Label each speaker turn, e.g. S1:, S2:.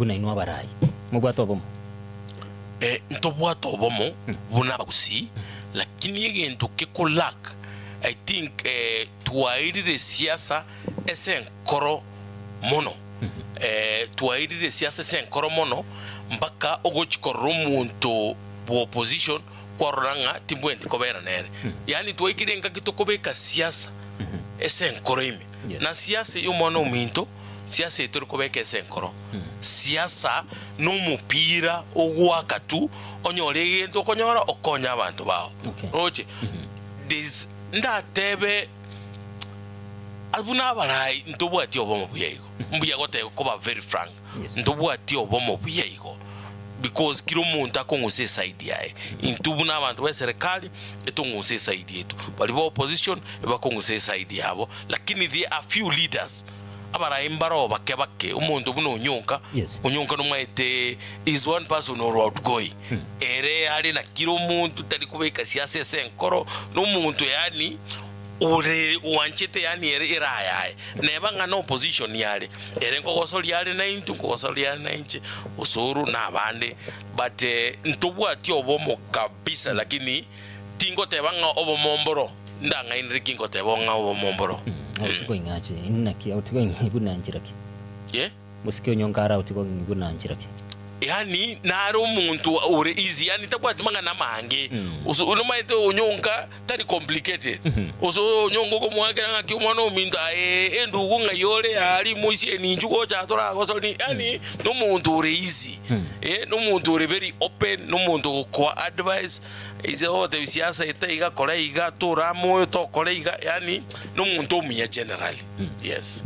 S1: buna inwa barai mubwato bomo
S2: ntobwato bomo buna Gusii lakini egento kekolak I think tuwairire siasa esenkoro mono tuwairire siasa esenkoro mono mpaka ogochikorora omuntu bu opposition kwaroranga timbwenti kobera nere yani tuwaikire ngaki tokobeka siasa esenkoro ime na siasa y'omwana ominto siasa etori kobeka esenkoro siasa n'omupira ogwakatu onyora egento okonyora okonya abantu bao roche ndatebe abuna abarai ntobwati obomo buyego mbuya gote kuba very frank ntobwati obomo buyego because kiro muntu akonguse side yae intubuna abantu ba serikali etonguse side yetu bali ba opposition ebakonguse side yabo lakini there are few leaders abarai mbaro bakebake umuntu buno onyonka onyonka no maite is one person or outgoing ere ali na kiro muntu tali kubeka siasa senkoro no muntu yani ore wanchete yani era yae nebanga no opposition yale ere ngokosoli yale na intu ngokosoli yale na inche usuru na bande but ntobwati obomo kabisa lakini tingo tebanga obomomboro ndanga inriki ngotebonga obomomboro
S1: ngoingaje inaki autigo ngibuna njiraki musike onyongara autigo ngibuna njiraki
S2: yani naro muntu ore easy yani tabwati manga na mange uno maite onyonka tari complicated uso onyongo ko mwake nga ki umwana ominto endugu nga yole ali muisi eninju ko chatora ko soni yani no muntu ore easy no muntu ore very open no muntu ko advice is all the siasa etaiga koleiga tora moyo to koleiga yani no muntu omuya generally yes